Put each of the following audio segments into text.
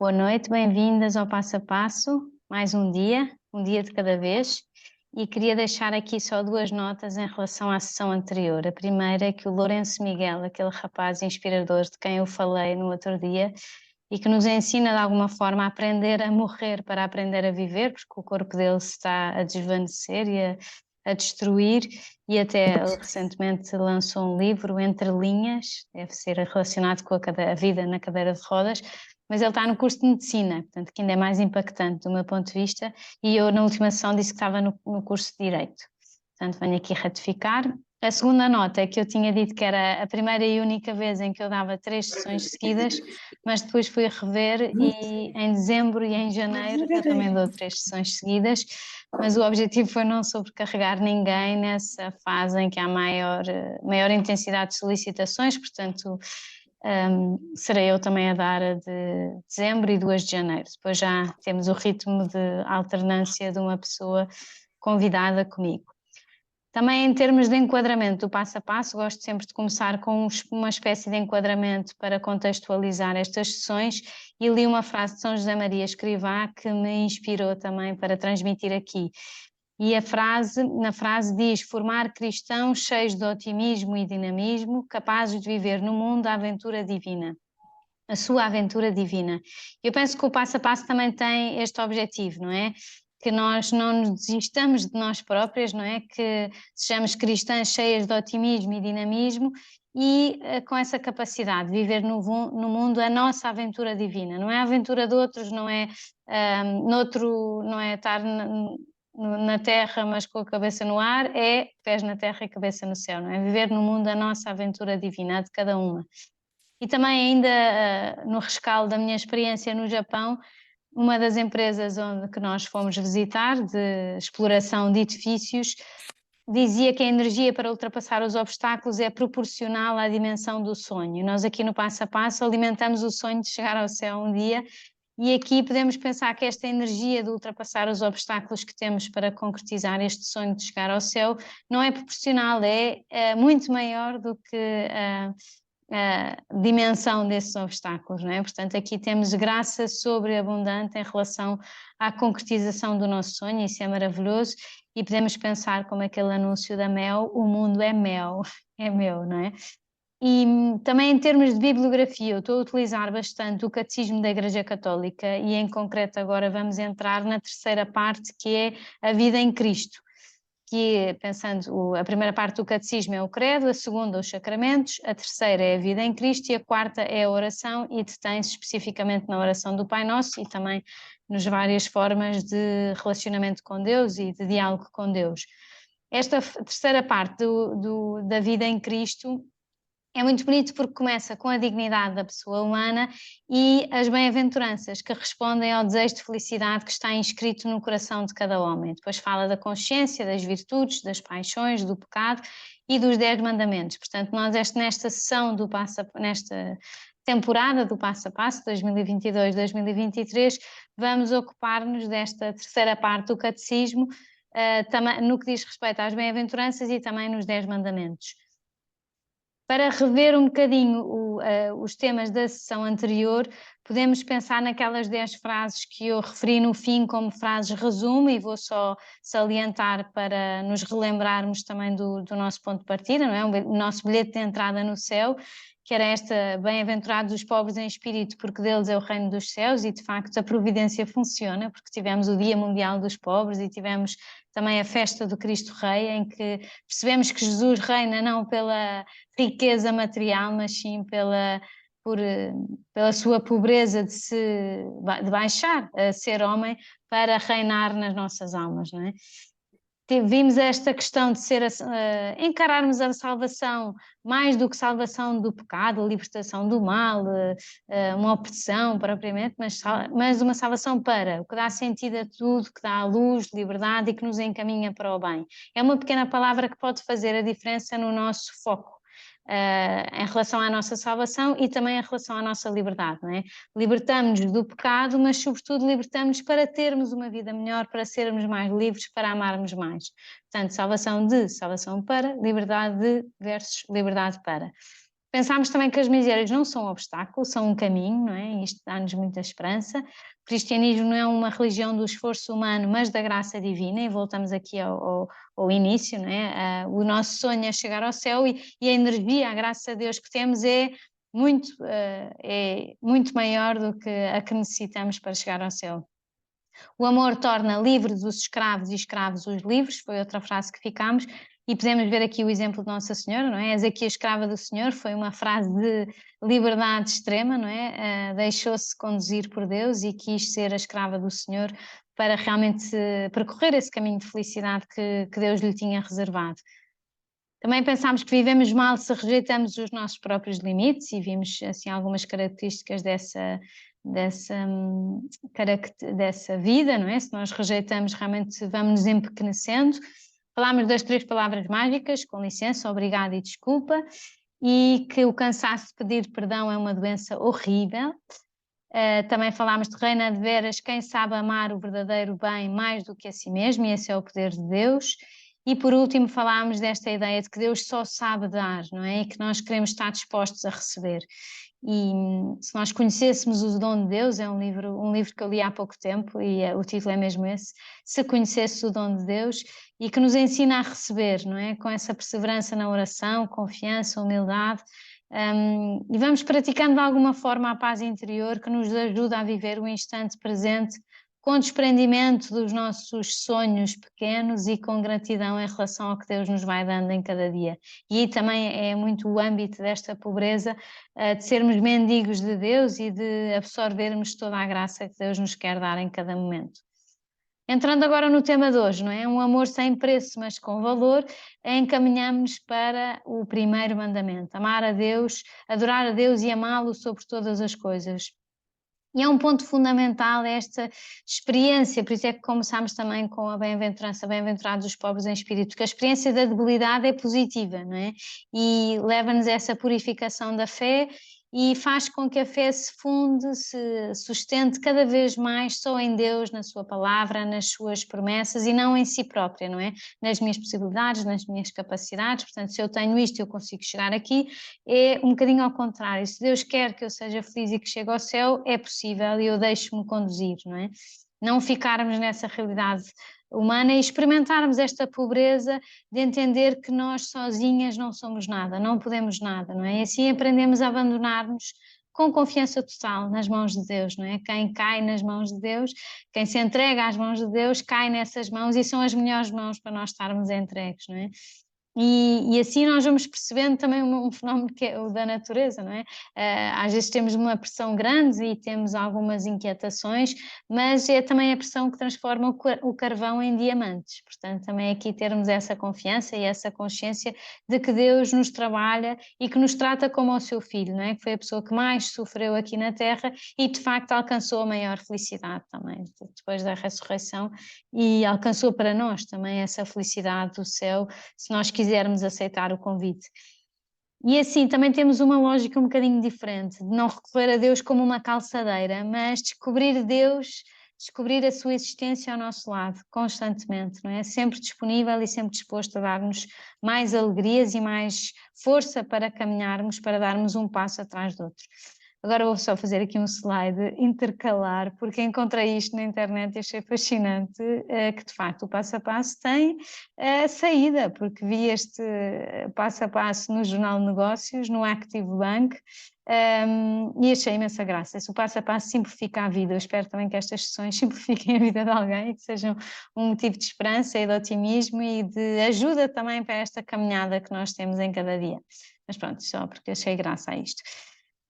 Boa noite, bem-vindas ao Passo a Passo, mais um dia de cada vez, e queria deixar aqui só duas notas em relação à sessão anterior. A primeira é que o Lourenço Miguel, aquele rapaz inspirador de quem eu falei no outro dia, e que nos ensina de alguma forma a aprender a morrer para aprender a viver, porque o corpo dele se está a desvanecer e a destruir, e até recentemente lançou um livro, Entre Linhas, deve ser relacionado com a vida na cadeira de rodas, mas ele está no curso de Medicina, portanto, que ainda é mais impactante do meu ponto de vista, e eu na última sessão disse que estava no curso de Direito. Portanto, venho aqui ratificar. A segunda nota é que eu tinha dito que era a primeira e única vez em que eu dava 3 sessões seguidas, mas depois fui a rever e em dezembro e em janeiro eu também dou 3 sessões seguidas, mas o objetivo foi não sobrecarregar ninguém nessa fase em que há maior intensidade de solicitações, portanto serei eu também a dar a de dezembro e 2 de janeiro. Depois já temos o ritmo de alternância de uma pessoa convidada comigo. Também em termos de enquadramento do passo a passo, gosto sempre de começar com uma espécie de enquadramento para contextualizar estas sessões e li uma frase de São José Maria Escrivá que me inspirou também para transmitir aqui. E na frase diz: formar cristãos cheios de otimismo e dinamismo, capazes de viver no mundo a aventura divina. A sua aventura divina. Eu penso que o passo a passo também tem este objetivo, não é? Que nós não nos desistamos de nós próprias, não é? Que sejamos cristãs cheias de otimismo e dinamismo e com essa capacidade de viver no mundo a nossa aventura divina. Não é a aventura de outros, não é não é estar na terra mas com a cabeça no ar, é pés na terra e cabeça no céu, não é? Viver no mundo a nossa aventura divina, a de cada uma. E também ainda no rescaldo da minha experiência no Japão, uma das empresas que nós fomos visitar, de exploração de edifícios, dizia que a energia para ultrapassar os obstáculos é proporcional à dimensão do sonho. Nós aqui no Passo a Passo alimentamos o sonho de chegar ao céu um dia, e aqui podemos pensar que esta energia de ultrapassar os obstáculos que temos para concretizar este sonho de chegar ao céu não é proporcional, é muito maior do que a dimensão desses obstáculos, não é? Portanto, aqui temos graça sobreabundante em relação à concretização do nosso sonho, isso é maravilhoso, e podemos pensar como aquele anúncio da Mel: o mundo é mel, é meu, não é? E também em termos de bibliografia, eu estou a utilizar bastante o Catecismo da Igreja Católica e em concreto agora vamos entrar na terceira parte, que é a vida em Cristo, que é, pensando, a primeira parte do catecismo é o credo, a segunda os sacramentos, a terceira é a vida em Cristo e a quarta é a oração, e detém-se especificamente na oração do Pai Nosso e também nas várias formas de relacionamento com Deus e de diálogo com Deus. Esta terceira parte da vida em Cristo é muito bonito porque começa com a dignidade da pessoa humana e as bem-aventuranças que respondem ao desejo de felicidade que está inscrito no coração de cada homem. Depois fala da consciência, das virtudes, das paixões, do pecado e dos 10 mandamentos. Portanto, nós nesta sessão nesta temporada do Passo a Passo 2022-2023 vamos ocupar-nos desta terceira parte do catecismo, no que diz respeito às bem-aventuranças e também nos 10 mandamentos. Para rever um bocadinho os temas da sessão anterior, podemos pensar naquelas 10 frases que eu referi no fim como frases resumo, e vou só salientar para nos relembrarmos também do nosso ponto de partida, não é? O nosso bilhete de entrada no céu, que era esta: bem-aventurados os pobres em espírito, porque deles é o reino dos céus, e de facto a providência funciona, porque tivemos o Dia Mundial dos Pobres e tivemos também a festa do Cristo Rei, em que percebemos que Jesus reina não pela riqueza material, mas sim pela sua pobreza de baixar a ser homem para reinar nas nossas almas, não é? Vimos esta questão de encararmos a salvação mais do que salvação do pecado, a libertação do mal, uma opressão propriamente, mas uma salvação para o que dá sentido a tudo, que dá luz, liberdade e que nos encaminha para o bem. É uma pequena palavra que pode fazer a diferença no nosso foco. Em relação à nossa salvação e também em relação à nossa liberdade, não é? Libertamos-nos do pecado, mas sobretudo libertamos-nos para termos uma vida melhor, para sermos mais livres, para amarmos mais. Portanto, salvação para, liberdade de versus liberdade para. Pensámos também que as misérias não são um obstáculo, são um caminho, não é? Isto dá-nos muita esperança. O cristianismo não é uma religião do esforço humano, mas da graça divina, e voltamos aqui ao início, não é? O nosso sonho é chegar ao céu e a energia, a graça de Deus que temos é muito maior do que a que necessitamos para chegar ao céu. O amor torna livres os escravos e escravos os livres, foi outra frase que ficámos, e podemos ver aqui o exemplo de Nossa Senhora, não é? És aqui a escrava do Senhor, foi uma frase de liberdade extrema, não é? Deixou-se conduzir por Deus e quis ser a escrava do Senhor para realmente percorrer esse caminho de felicidade que Deus lhe tinha reservado. Também pensámos que vivemos mal se rejeitamos os nossos próprios limites e vimos assim algumas características dessa vida, não é? Se nós rejeitamos, realmente vamos nos empequenecendo. Falámos das 3 palavras mágicas, com licença, obrigado e desculpa, e que o cansaço de pedir perdão é uma doença horrível. Também falámos de reina de veras, quem sabe amar o verdadeiro bem mais do que a si mesmo, e esse é o poder de Deus. E por último falámos desta ideia de que Deus só sabe dar, não é? E que nós queremos estar dispostos a receber. E se nós conhecêssemos o dom de Deus, é um livro que eu li há pouco tempo e o título é mesmo esse, se conhecesses o dom de Deus, e que nos ensina a receber, não é? Com essa perseverança na oração, confiança, humildade, e vamos praticando de alguma forma a paz interior que nos ajuda a viver o instante presente com desprendimento dos nossos sonhos pequenos e com gratidão em relação ao que Deus nos vai dando em cada dia. E aí também é muito o âmbito desta pobreza, de sermos mendigos de Deus e de absorvermos toda a graça que Deus nos quer dar em cada momento. Entrando agora no tema de hoje, não é? Um amor sem preço, mas com valor, encaminhamos para o primeiro mandamento, amar a Deus, adorar a Deus e amá-lo sobre todas as coisas. E é um ponto fundamental esta experiência, por isso é que começámos também com a bem-aventurança, bem-aventurados os pobres em espírito, porque a experiência da debilidade é positiva, não é? E leva-nos a essa purificação da fé e faz com que a fé se funde, se sustente cada vez mais só em Deus, na sua palavra, nas suas promessas e não em si própria, não é? Nas minhas possibilidades, nas minhas capacidades, portanto, se eu tenho isto eu consigo chegar aqui, é um bocadinho ao contrário. Se Deus quer que eu seja feliz e que chegue ao céu, é possível e eu deixo-me conduzir, não é? Não ficarmos nessa realidade humana e experimentarmos esta pobreza de entender que nós sozinhas não somos nada, não podemos nada, não é? E assim aprendemos a abandonar-nos com confiança total nas mãos de Deus, não é? Quem cai nas mãos de Deus, quem se entrega às mãos de Deus, cai nessas mãos e são as melhores mãos para nós estarmos entregues, não é? E assim nós vamos percebendo também um fenómeno que é o da natureza, não é? Às vezes temos uma pressão grande e temos algumas inquietações, mas é também a pressão que transforma o carvão em diamantes. Portanto, também aqui termos essa confiança e essa consciência de que Deus nos trabalha e que nos trata como ao seu filho, não é? Que foi a pessoa que mais sofreu aqui na Terra e de facto alcançou a maior felicidade também depois da ressurreição e alcançou para nós também essa felicidade do céu, se nós quisermos aceitar o convite. E assim também temos uma lógica um bocadinho diferente, de não recorrer a Deus como uma calçadeira, mas descobrir Deus, descobrir a sua existência ao nosso lado, constantemente, não é? Sempre disponível e sempre disposto a dar-nos mais alegrias e mais força para caminharmos, para darmos um passo atrás do outro. Agora vou só fazer aqui um slide intercalar, porque encontrei isto na internet e achei fascinante, que de facto o passo a passo tem saída, porque vi este passo a passo no Jornal de Negócios, no Active Bank, e achei imensa graça. Se o passo a passo simplifica a vida, eu espero também que estas sessões simplifiquem a vida de alguém e que sejam um motivo de esperança e de otimismo e de ajuda também para esta caminhada que nós temos em cada dia. Mas pronto, só porque achei graça a isto.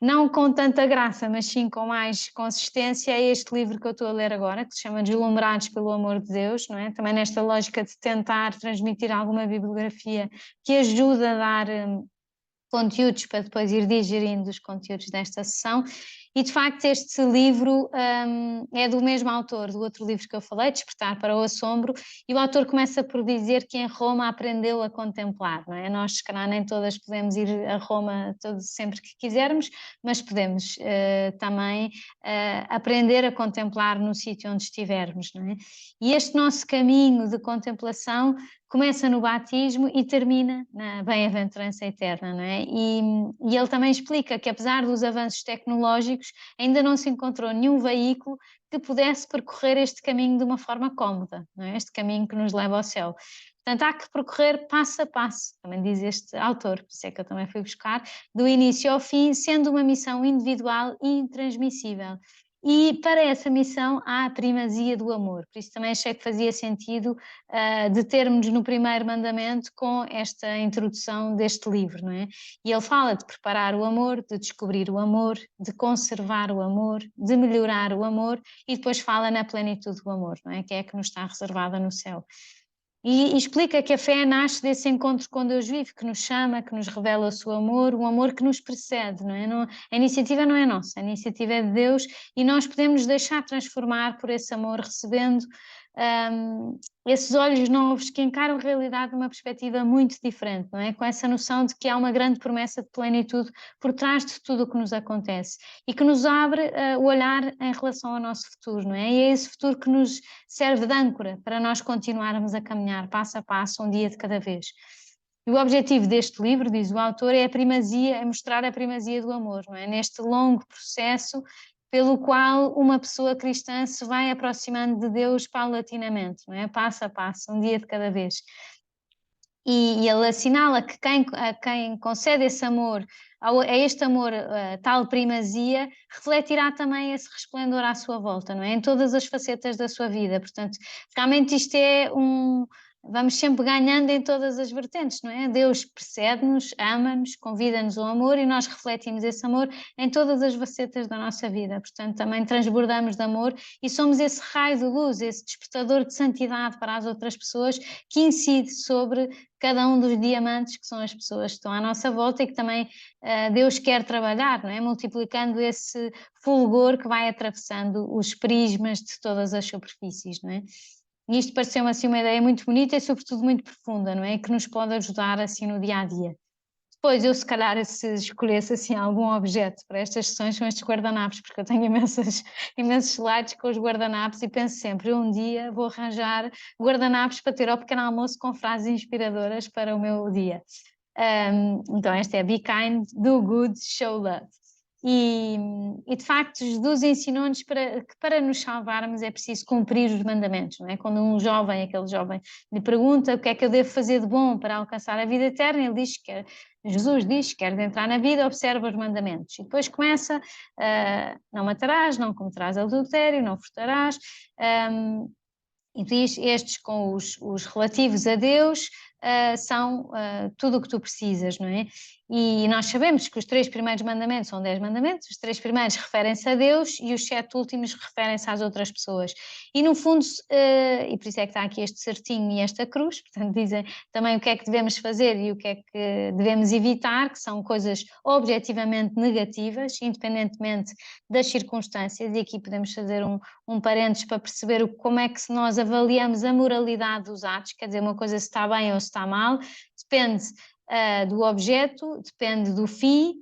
Não com tanta graça, mas sim com mais consistência, é este livro que eu estou a ler agora, que se chama Deslumbrados pelo Amor de Deus, não é? Também nesta lógica de tentar transmitir alguma bibliografia que ajuda a dar conteúdos para depois ir digerindo os conteúdos desta sessão. E de facto este livro é do mesmo autor do outro livro que eu falei, Despertar para o Assombro, e o autor começa por dizer que em Roma aprendeu a contemplar, não é? Nós, se calhar, nem todas podemos ir a Roma sempre que quisermos, mas podemos também aprender a contemplar no sítio onde estivermos, não é? E este nosso caminho de contemplação começa no batismo e termina na bem-aventurança eterna, não é? E ele também explica que, apesar dos avanços tecnológicos, ainda não se encontrou nenhum veículo que pudesse percorrer este caminho de uma forma cómoda, não é? Este caminho que nos leva ao céu. Portanto, há que percorrer passo a passo, também diz este autor, por isso é que eu também fui buscar, do início ao fim, sendo uma missão individual e intransmissível. E para essa missão há a primazia do amor, por isso também achei que fazia sentido de termos no primeiro mandamento com esta introdução deste livro, não é? E ele fala de preparar o amor, de descobrir o amor, de conservar o amor, de melhorar o amor e depois fala na plenitude do amor, não é? Que é a que nos está reservada no céu. E explica que a fé nasce desse encontro com Deus vivo, que nos chama, que nos revela o seu amor, um amor que nos precede, não é? A iniciativa não é nossa, a iniciativa é de Deus e nós podemos nos deixar transformar por esse amor, recebendo esses olhos novos que encaram a realidade de uma perspectiva muito diferente, não é? Com essa noção de que há uma grande promessa de plenitude por trás de tudo o que nos acontece e que nos abre o olhar em relação ao nosso futuro, não é? E é esse futuro que nos serve de âncora para nós continuarmos a caminhar passo a passo, um dia de cada vez. E o objetivo deste livro, diz o autor, é a primazia, é mostrar a primazia do amor, não é? Neste longo processo pelo qual uma pessoa cristã se vai aproximando de Deus paulatinamente, não é? Passo a passo, um dia de cada vez. E ele assinala que quem concede esse amor, a este amor, tal primazia, refletirá também esse resplendor à sua volta, não é? Em todas as facetas da sua vida. Portanto, realmente isto é vamos sempre ganhando em todas as vertentes, não é? Deus precede-nos, ama-nos, convida-nos ao amor e nós refletimos esse amor em todas as facetas da nossa vida. Portanto, também transbordamos de amor e somos esse raio de luz, esse despertador de santidade para as outras pessoas que incide sobre cada um dos diamantes que são as pessoas que estão à nossa volta e que também Deus quer trabalhar, não é? Multiplicando esse fulgor que vai atravessando os prismas de todas as superfícies, não é? E isto pareceu-me assim uma ideia muito bonita e sobretudo muito profunda, não é? Que nos pode ajudar assim no dia a dia. Depois eu se calhar se escolhesse assim algum objeto para estas sessões são estes guardanapos, porque eu tenho imensos slides com os guardanapos e penso sempre, um dia vou arranjar guardanapos para ter ao pequeno almoço com frases inspiradoras para o meu dia. Então esta é Be Kind, Do Good, Show Love. E de facto Jesus ensinou-nos que para nos salvarmos é preciso cumprir os mandamentos, não é? Quando aquele jovem lhe pergunta o que é que eu devo fazer de bom para alcançar a vida eterna, Jesus diz que queres entrar na vida, observa os mandamentos. E depois começa, não matarás, não cometerás adultério, não furtarás, e diz estes com os relativos a Deus são tudo o que tu precisas, não é? E nós sabemos que os 3 primeiros mandamentos são 10 mandamentos, os 3 primeiros referem-se a Deus e os 7 últimos referem-se às outras pessoas. E no fundo, e por isso é que está aqui este certinho e esta cruz, portanto dizem também o que é que devemos fazer e o que é que devemos evitar, que são coisas objetivamente negativas, independentemente das circunstâncias, e aqui podemos fazer um parênteses para perceber como é que nós avaliamos a moralidade dos atos, quer dizer, uma coisa se está bem ou se está mal, depende do objeto, depende do fim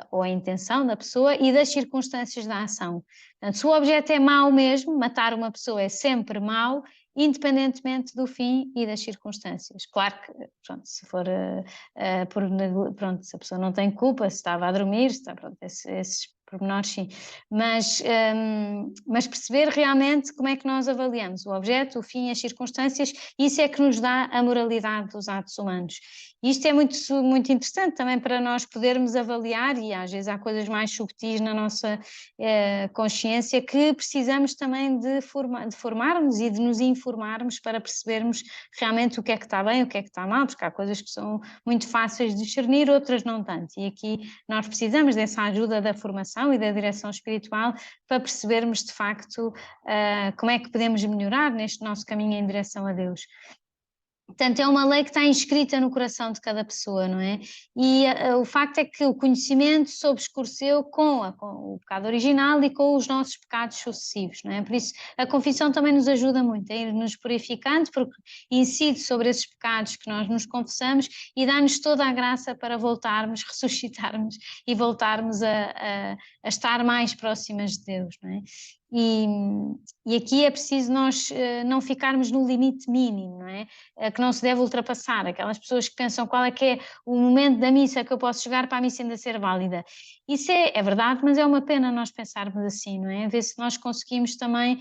ou a intenção da pessoa e das circunstâncias da ação. Portanto, se o objeto é mau mesmo, matar uma pessoa é sempre mau, independentemente do fim e das circunstâncias. Claro que, pronto, se for se a pessoa não tem culpa, se estava a dormir, esses pormenores sim, mas perceber realmente como é que nós avaliamos o objeto, o fim, as circunstâncias, isso é que nos dá a moralidade dos atos humanos. E isto é muito, muito interessante também para nós podermos avaliar, e às vezes há coisas mais subtis na nossa consciência que precisamos também de formarmos e de nos informarmos para percebermos realmente o que é que está bem, o que é que está mal, porque há coisas que são muito fáceis de discernir, outras não tanto. E aqui nós precisamos dessa ajuda da formação e da direção espiritual para percebermos de facto como é que podemos melhorar neste nosso caminho em direção a Deus. Portanto, é uma lei que está inscrita no coração de cada pessoa, não é? E o facto é que o conhecimento sobrescureceu com o pecado original e com os nossos pecados sucessivos, não é? Por isso, a confissão também nos ajuda muito a ir nos purificando, porque incide sobre esses pecados que nós nos confessamos e dá-nos toda a graça para voltarmos, ressuscitarmos e voltarmos a estar mais próximas de Deus, não é? E aqui é preciso nós não ficarmos no limite mínimo, não é? Que não se deve ultrapassar. Aquelas pessoas que pensam qual é que é o momento da missa que eu posso chegar para a missa ainda ser válida. Isso é verdade, mas é uma pena nós pensarmos assim, não é? Ver se nós conseguimos também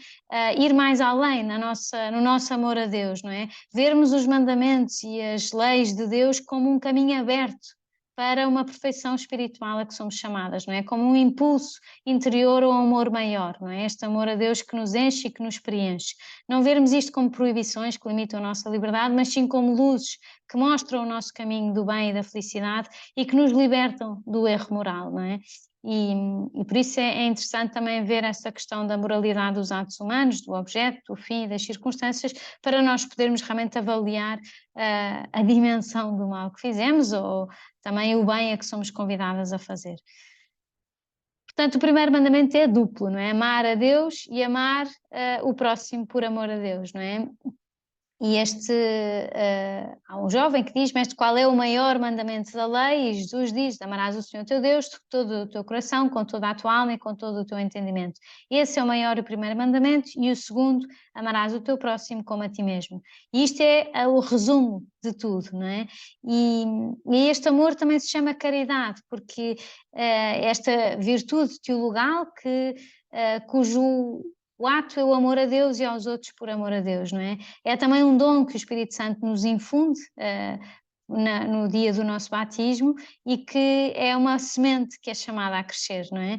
ir mais além no nosso amor a Deus, não é? Vermos os mandamentos e as leis de Deus como um caminho aberto para uma perfeição espiritual a que somos chamadas, não é? Como um impulso interior ou um amor maior, não é? Este amor a Deus que nos enche e que nos preenche. Não vermos isto como proibições que limitam a nossa liberdade, mas sim como luzes que mostram o nosso caminho do bem e da felicidade e que nos libertam do erro moral, não é? E por isso é interessante também ver essa questão da moralidade dos atos humanos, do objeto, do fim e das circunstâncias, para nós podermos realmente avaliar a dimensão do mal que fizemos ou também o bem a que somos convidadas a fazer. Portanto, o primeiro mandamento é duplo, não é? Amar a Deus e amar o próximo por amor a Deus, não é? E há um jovem que diz, mestre, qual é o maior mandamento da lei? E Jesus diz, amarás o Senhor teu Deus com todo o teu coração, com toda a tua alma e com todo o teu entendimento. Esse é o maior e o primeiro mandamento, e o segundo, amarás o teu próximo como a ti mesmo. E isto é o resumo de tudo, não é? E este amor também se chama caridade, porque esta virtude teologal cujo o ato é o amor a Deus e aos outros por amor a Deus, não é? É também um dom que o Espírito Santo nos infunde no dia do nosso batismo e que é uma semente que é chamada a crescer, não é?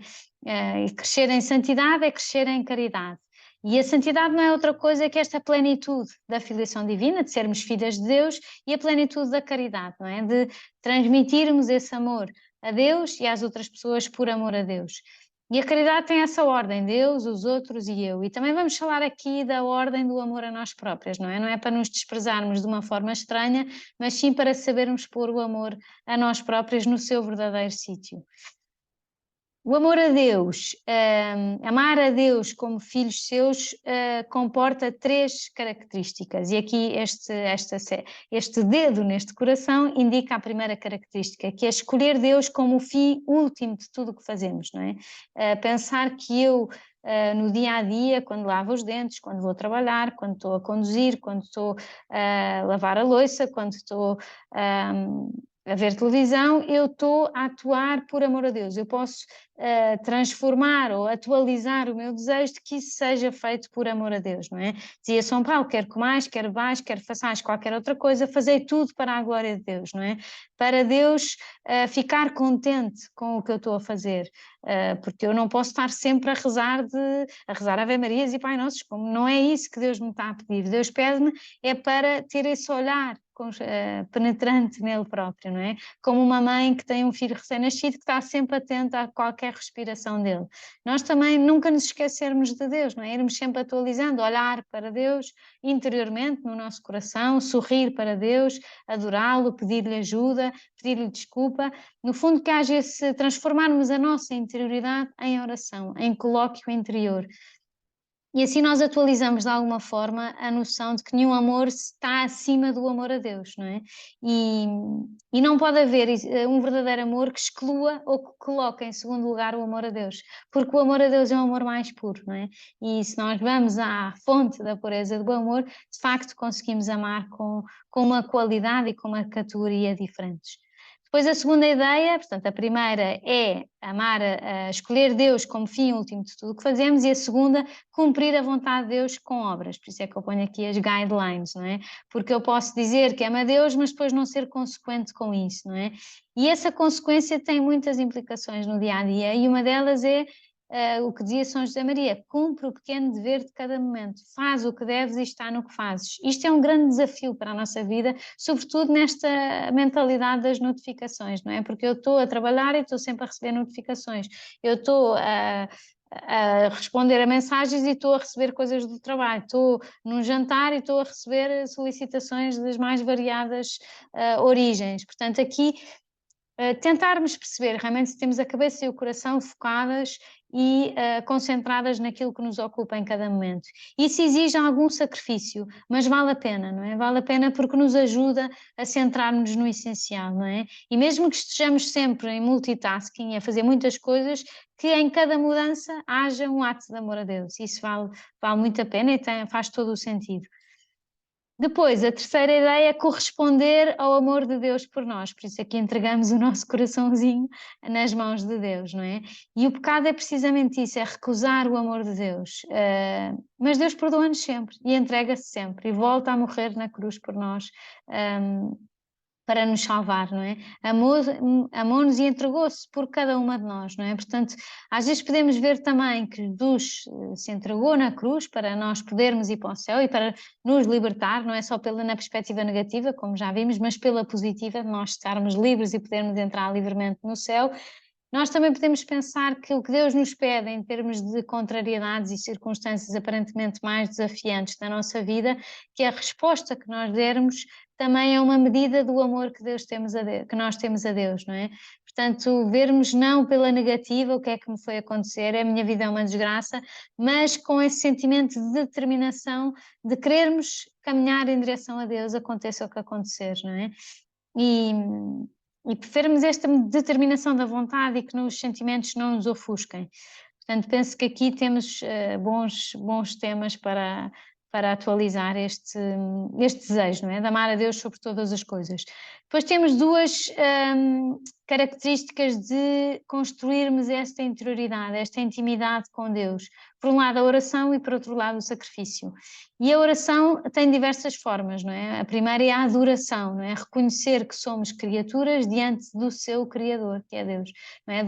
E crescer em santidade é crescer em caridade. E a santidade não é outra coisa que esta plenitude da filiação divina, de sermos filhas de Deus, e a plenitude da caridade, não é? De transmitirmos esse amor a Deus e às outras pessoas por amor a Deus. E a caridade tem essa ordem, Deus, os outros e eu. E também vamos falar aqui da ordem do amor a nós próprias, não é? Não é para nos desprezarmos de uma forma estranha, mas sim para sabermos pôr o amor a nós próprias no seu verdadeiro sítio. O amor a Deus, amar a Deus como filhos seus, comporta 3 características. E aqui este dedo neste coração indica a primeira característica, que é escolher Deus como o fim último de tudo o que fazemos, não é? Pensar que eu, no dia a dia, quando lavo os dentes, quando vou trabalhar, quando estou a conduzir, quando estou a lavar a louça, quando estou a ver televisão, eu estou a atuar por amor a Deus. Eu posso transformar ou atualizar o meu desejo de que isso seja feito por amor a Deus, não é? Dizia São Paulo, quer comais, quer bebais, quer façais qualquer outra coisa, fazei tudo para a glória de Deus, não é? Para Deus ficar contente com o que eu estou a fazer, porque eu não posso estar sempre a rezar Ave Marias e Pai Nossos, como não é isso que Deus me está a pedir. Deus pede-me é para ter esse olhar penetrante nele próprio, não é? Como uma mãe que tem um filho recém-nascido que está sempre atenta a qualquer respiração dele. Nós também nunca nos esquecermos de Deus, não é? Irmos sempre atualizando, olhar para Deus interiormente no nosso coração, sorrir para Deus, adorá-lo, pedir-lhe ajuda, pedir-lhe desculpa. No fundo, que haja esse transformarmos a nossa interioridade em oração, em colóquio interior. E assim nós atualizamos de alguma forma a noção de que nenhum amor está acima do amor a Deus, não é? E não pode haver um verdadeiro amor que exclua ou que coloque em segundo lugar o amor a Deus, porque o amor a Deus é um amor mais puro, não é? E se nós vamos à fonte da pureza do amor, de facto conseguimos amar com uma qualidade e com uma categoria diferentes. Depois a segunda ideia, portanto, a primeira é amar, escolher Deus como fim último de tudo o que fazemos, e a segunda, cumprir a vontade de Deus com obras. Por isso é que eu ponho aqui as guidelines, não é? Porque eu posso dizer que amo a Deus, mas depois não ser consequente com isso, não é? E essa consequência tem muitas implicações no dia a dia, e uma delas é o que dizia São José Maria: cumpre o pequeno dever de cada momento, faz o que deves e está no que fazes. Isto é um grande desafio para a nossa vida, sobretudo nesta mentalidade das notificações, não é? Porque eu estou a trabalhar e estou sempre a receber notificações, eu estou a responder a mensagens e estou a receber coisas do trabalho, estou num jantar e estou a receber solicitações das mais variadas origens. Portanto, aqui tentarmos perceber realmente se temos a cabeça e o coração focadas e concentradas naquilo que nos ocupa em cada momento. Isso exige algum sacrifício, mas vale a pena, não é? Vale a pena porque nos ajuda a centrar-nos no essencial, não é? E mesmo que estejamos sempre em multitasking, a fazer muitas coisas, que em cada mudança haja um ato de amor a Deus. Isso vale muito a pena e faz todo o sentido. Depois, a terceira ideia é corresponder ao amor de Deus por nós, por isso aqui entregamos o nosso coraçãozinho nas mãos de Deus, não é? E o pecado é precisamente isso, é recusar o amor de Deus. Mas Deus perdoa-nos sempre e entrega-se sempre e volta a morrer na cruz por nós. Para nos salvar, não é? Amou-nos e entregou-se por cada uma de nós, não é? Portanto, às vezes podemos ver também que Jesus se entregou na cruz para nós podermos ir para o céu e para nos libertar, não é só na perspectiva negativa, como já vimos, mas pela positiva, de nós estarmos livres e podermos entrar livremente no céu. Nós também podemos pensar que o que Deus nos pede em termos de contrariedades e circunstâncias aparentemente mais desafiantes da nossa vida, que a resposta que nós dermos também é uma medida do amor que que nós temos a Deus, não é? Portanto, vermos não pela negativa o que é que me foi acontecer, a minha vida é uma desgraça, mas com esse sentimento de determinação de querermos caminhar em direção a Deus, aconteça o que acontecer, não é? E preferirmos esta determinação da vontade e que os sentimentos não nos ofusquem. Portanto, penso que aqui temos bons temas para atualizar este desejo, não é? De amar a Deus sobre todas as coisas. Depois temos duas características de construirmos esta interioridade, esta intimidade com Deus. Por um lado a oração e por outro lado o sacrifício. E a oração tem diversas formas, não é? A primeira é a adoração, não é? Reconhecer que somos criaturas diante do seu Criador, que é Deus. Não é?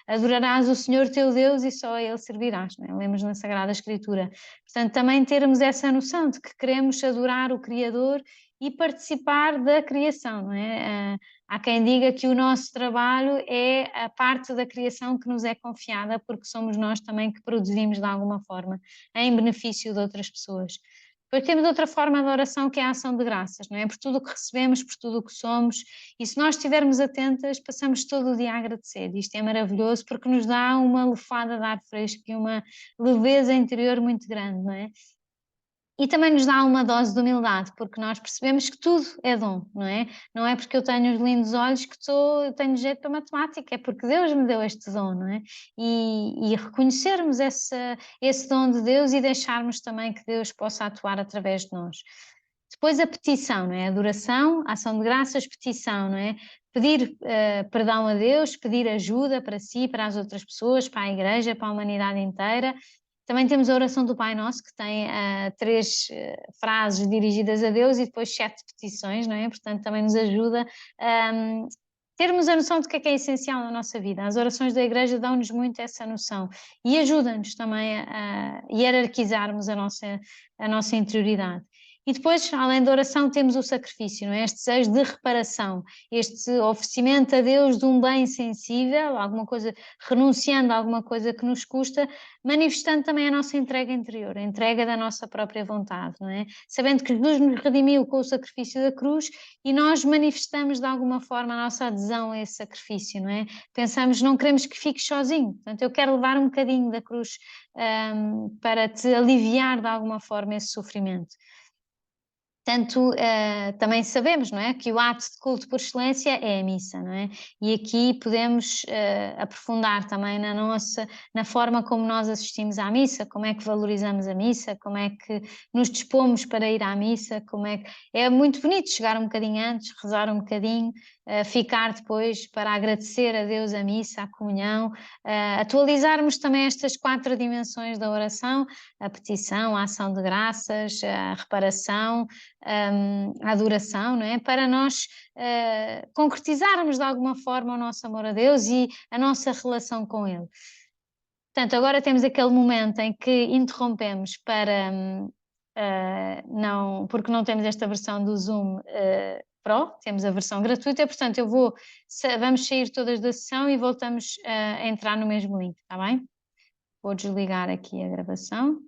Adorarás o Senhor teu Deus e só a Ele servirás, não é? Lemos na Sagrada Escritura. Portanto, também termos essa noção de que queremos adorar o Criador e participar da criação, não é? Há quem diga que o nosso trabalho é a parte da criação que nos é confiada, porque somos nós também que produzimos de alguma forma, em benefício de outras pessoas. Depois temos outra forma de oração que é a ação de graças, não é? Por tudo o que recebemos, por tudo o que somos, e se nós estivermos atentas, passamos todo o dia a agradecer. Isto é maravilhoso porque nos dá uma lufada de ar fresco e uma leveza interior muito grande, não é? E também nos dá uma dose de humildade, porque nós percebemos que tudo é dom, não é? Não é porque eu tenho os lindos olhos que eu tenho jeito para matemática, é porque Deus me deu este dom, não é? E reconhecermos esse dom de Deus e deixarmos também que Deus possa atuar através de nós. Depois a petição, não é? Adoração, ação de graças, petição, não é? Pedir perdão a Deus, pedir ajuda para si, para as outras pessoas, para a igreja, para a humanidade inteira. Também temos a oração do Pai Nosso, que tem 3 frases dirigidas a Deus e depois 7 petições, não é? Portanto, também nos ajuda a termos a noção de que é essencial na nossa vida. As orações da Igreja dão-nos muito essa noção e ajudam-nos também a hierarquizarmos a nossa interioridade. E depois, além da oração, temos o sacrifício, não é? Este desejo de reparação, este oferecimento a Deus de um bem sensível, alguma coisa, renunciando a alguma coisa que nos custa, manifestando também a nossa entrega interior, a entrega da nossa própria vontade, não é? Sabendo que Jesus nos redimiu com o sacrifício da cruz e nós manifestamos de alguma forma a nossa adesão a esse sacrifício, não é? Pensamos, não queremos que fiques sozinho, portanto eu quero levar um bocadinho da cruz para te aliviar de alguma forma esse sofrimento. Portanto, também sabemos, não é, que o ato de culto por excelência é a missa, não é? E aqui podemos aprofundar também na forma como nós assistimos à missa, como é que valorizamos a missa, como é que nos dispomos para ir à missa, é muito bonito chegar um bocadinho antes, rezar um bocadinho, ficar depois para agradecer a Deus a missa, a comunhão, atualizarmos também estas 4 dimensões da oração, a petição, a ação de graças, a reparação, a adoração, não é? Para nós concretizarmos de alguma forma o nosso amor a Deus e a nossa relação com Ele. Portanto, agora temos aquele momento em que interrompemos para porque não temos esta versão do Zoom Pro, temos a versão gratuita, portanto vamos sair todas da sessão e voltamos a entrar no mesmo link, está bem? Vou desligar aqui a gravação.